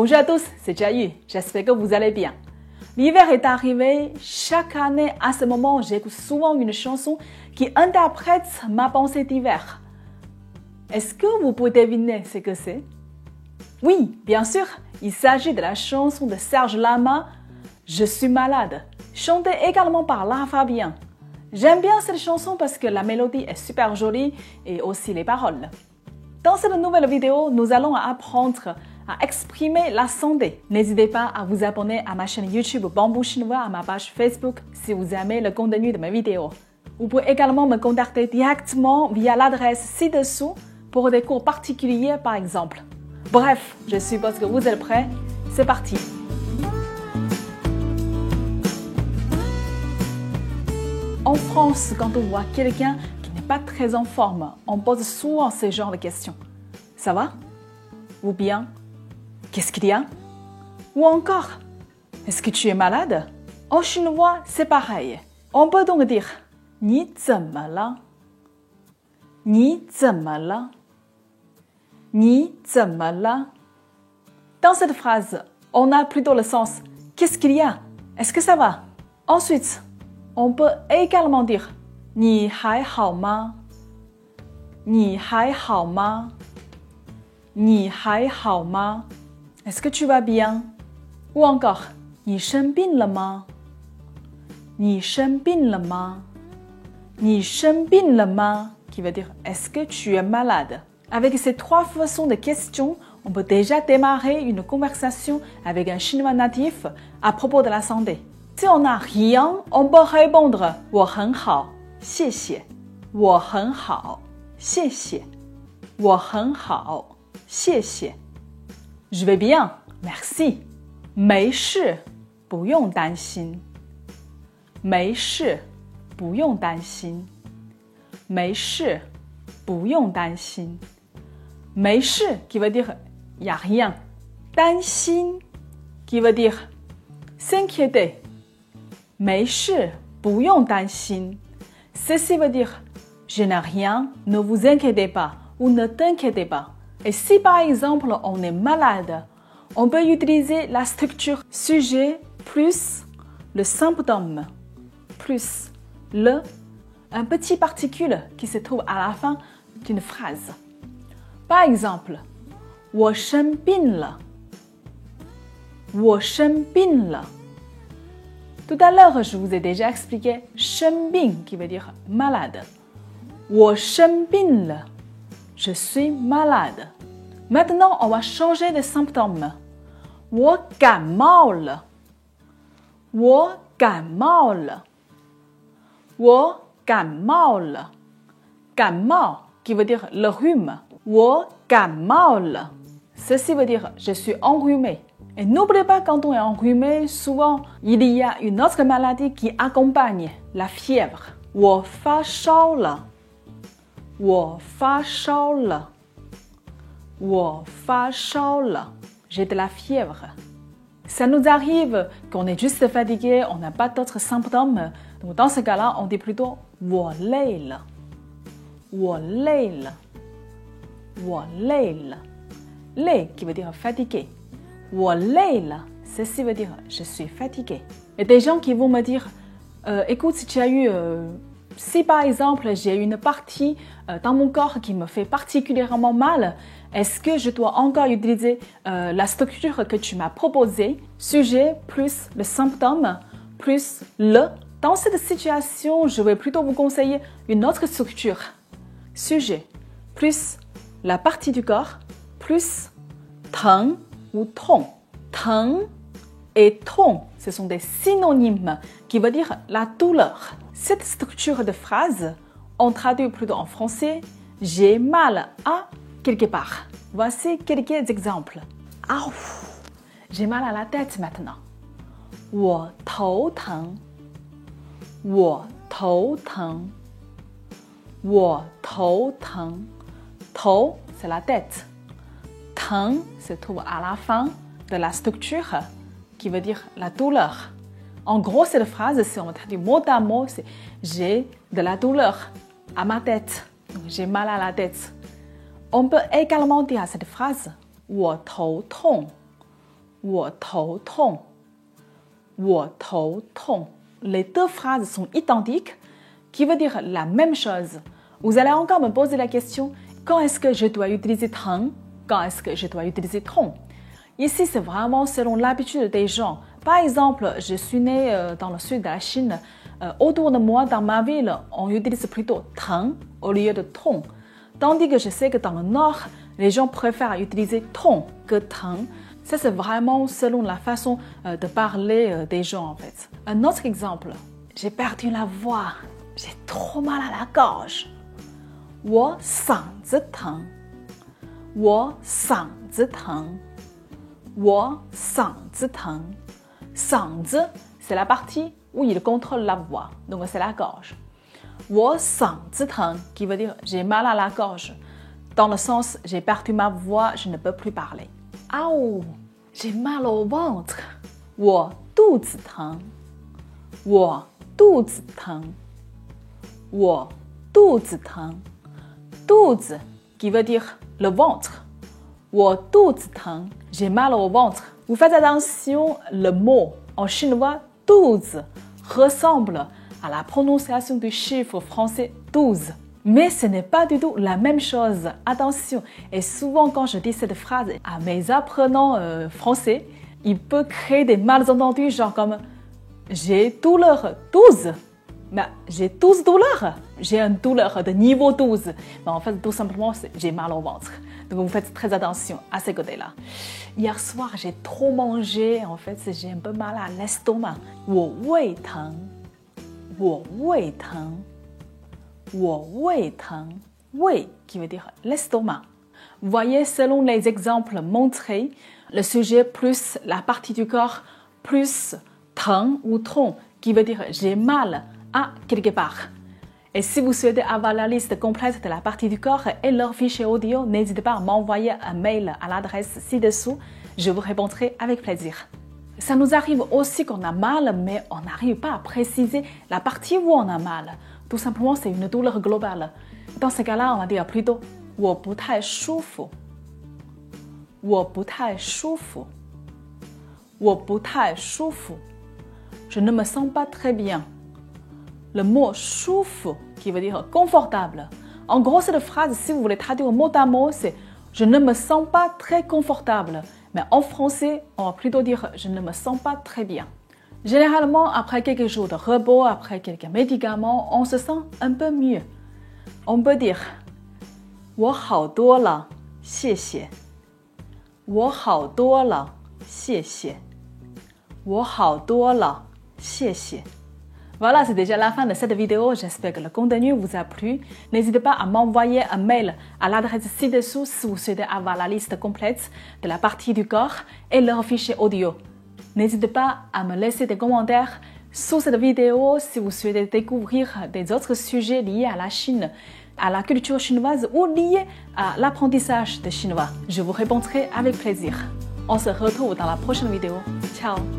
Bonjour à tous, c'est Jiayu. J'espère que vous allez bien. L'hiver est arrivé. Chaque année, à ce moment, j'écoute souvent une chanson qui interprète ma pensée d'hiver. Est-ce que vous pouvez deviner ce que c'est? Oui, bien sûr, il s'agit de la chanson de Serge Lama, Je suis malade, chantée également par Lara Fabian. J'aime bien cette chanson parce que la mélodie est super jolie et aussi les paroles. Dans cette nouvelle vidéo, nous allons apprendre à exprimer la santé. N'hésitez pas à vous abonner à ma chaîne YouTube Bamboo Chinois, à ma page Facebook si vous aimez le contenu de mes vidéos. Vous pouvez également me contacter directement via l'adresse ci-dessous pour des cours particuliers par exemple. Bref, je suppose que vous êtes prêts. C'est parti! En France, quand on voit quelqu'un qui n'est pas très en forme, on pose souvent ce genre de questions. Ça va? Ou bien, qu'est-ce qu'il y a? Ou encore, est-ce que tu es malade? En chinois, c'est pareil. On peut donc dire, 你怎么了? 你怎么了? 你怎么了? Dans cette phrase, on a plutôt le sens, qu'est-ce qu'il y a? Est-ce que ça va? Ensuite, on peut également dire 你还好吗? 你还好吗? 你还好吗? Est-ce que tu vas bien? Ou encore 你生病了吗? 你生病了吗? 你生病了吗? Qui veut dire est-ce que tu es malade? Avec ces trois façons de questions, on peut déjà démarrer une conversation avec un chinois natif à propos de la santé. Si on n'a rien, on peut répondre 我很好，谢谢。我很好，谢谢。我很好，谢谢。Je vais bien, merci. 没事，不用担心。没事，不用担心。没事，不用担心。没事 qui veut dire y a rien. 担心 qui veut dire s'inquiéter. 没事，不用担心。Ceci veut dire je n'ai rien, ne vous inquiétez pas ou ne t'inquiétez pas. Et si par exemple on est malade, on peut utiliser la structure sujet plus le symptôme plus un petit particule qui se trouve à la fin d'une phrase. Par exemple, 我生病了。我生病了。Tout à l'heure, je vous ai déjà expliqué 生病 qui veut dire malade. 我生病了 je suis malade. Maintenant, on va changer de symptôme. 我感冒了。我感冒了。我感冒了。感冒 qui veut dire le rhume. 我感冒了。Ceci veut dire je suis enrhumé. Et n'oubliez pas, quand on est enrhumé, souvent, il y a une autre maladie qui accompagne la fièvre. 我发烧了。我发烧了。我发烧了。J'ai de la fièvre. Ça nous arrive qu'on est juste fatigué, on n'a pas d'autres symptômes. Donc dans ce cas-là, on dit plutôt 我累了。我累了。我累了。累 qui veut dire fatigué. 我累了 ceci veut dire je suis fatigué. Et des gens qui vont me dire écoute, si par exemple j'ai une partie dans mon corps qui me fait particulièrement mal, est-ce que je dois encore utiliser la structure que tu m'as proposée, sujet plus le symptôme plus le? Dans cette situation, je vais plutôt vous conseiller une autre structure. Sujet plus la partie du corps plus 疼 ou 痛. 疼 et 痛, ce sont des synonymes qui veulent dire la douleur. Cette structure de phrase, on traduit plutôt en français j'ai mal à quelque part. Voici quelques exemples. Ah, j'ai mal à la tête maintenant. 我头疼。我头疼。我头疼。头 c'est la tête. 疼 se trouve à la fin de la structure qui veut dire la douleur. En gros, cette phrase, si on traduit mot à mot, c'est j'ai de la douleur à ma tête. Donc, j'ai mal à la tête. On peut également dire à cette phrase 我头痛。我头痛，我头痛. Les deux phrases sont identiques, qui veut dire la même chose. Vous allez encore me poser la question, quand est-ce que je dois utiliser 疼, quand est-ce que je dois utiliser 痛? Ici, c'est vraiment selon l'habitude des gens. Par exemple, je suis née dans le sud de la Chine. Autour de moi, dans ma ville, on utilise plutôt 疼 au lieu de 痛. Tandis que je sais que dans le nord, les gens préfèrent utiliser 痛 que 疼. Ça, c'est vraiment selon la façon de parler des gens, en fait. Un autre exemple. J'ai perdu la voix. J'ai trop mal à la gorge. 我嗓子疼。我嗓子疼。我嗓子疼。嗓子, c'est la partie où il contrôle la voix. Donc, c'est la gorge. 我嗓子疼 qui veut dire j'ai mal à la gorge. Dans le sens j'ai perdu ma voix, je ne peux plus parler. Aouh, j'ai mal au ventre. 我肚子疼。我肚子疼。我肚子疼。肚子 qui veut dire le ventre. 我肚子疼 j'ai mal au ventre. Vous faites attention, le mot en chinois 肚子 ressemble à la prononciation du chiffre français 12. Mais ce n'est pas du tout la même chose. Attention, et souvent quand je dis cette phrase à mes apprenants français, il peut créer des malentendus genre comme j'ai douleur 12. Mais j'ai 12 douleurs. J'ai une douleur de niveau 12. Mais en fait, tout simplement, j'ai mal au ventre. Donc, vous faites très attention à ce côté-là. Hier soir, j'ai trop mangé. En fait, j'ai un peu mal à l'estomac. 我胃疼。我胃疼。我胃疼。胃 qui veut dire l'estomac. Vous voyez, selon les exemples montrés, le sujet plus la partie du corps plus 疼 ou 痛 qui veut dire j'ai mal à quelque part. Et si vous souhaitez avoir la liste complète de la partie du corps et leur fichier audio, n'hésitez pas à m'envoyer un mail à l'adresse ci-dessous. Je vous répondrai avec plaisir. Ça nous arrive aussi qu'on a mal, mais on n'arrive pas à préciser la partie où on a mal. Tout simplement, c'est une douleur globale. Dans ce cas-là, on va dire plutôt 我不太舒服。我不太舒服。我不太舒服。Je ne me sens pas très bien. Le mot 舒服 qui veut dire confortable. En gros, cette phrase, si vous voulez traduire mot à mot, c'est je ne me sens pas très confortable. Mais en français, on va plutôt dire je ne me sens pas très bien. Généralement, après quelques jours de repos, après quelques médicaments, on se sent un peu mieux. On peut dire 我好多了，谢谢。我好多了，谢谢。我好多了，谢谢。Voilà, c'est déjà la fin de cette vidéo. J'espère que le contenu vous a plu. N'hésitez pas à m'envoyer un mail à l'adresse ci-dessous si vous souhaitez avoir la liste complète de la partie du corps et leur fichier audio. N'hésitez pas à me laisser des commentaires sous cette vidéo si vous souhaitez découvrir des autres sujets liés à la Chine, à la culture chinoise ou liés à l'apprentissage de chinois. Je vous répondrai avec plaisir. On se retrouve dans la prochaine vidéo. Ciao!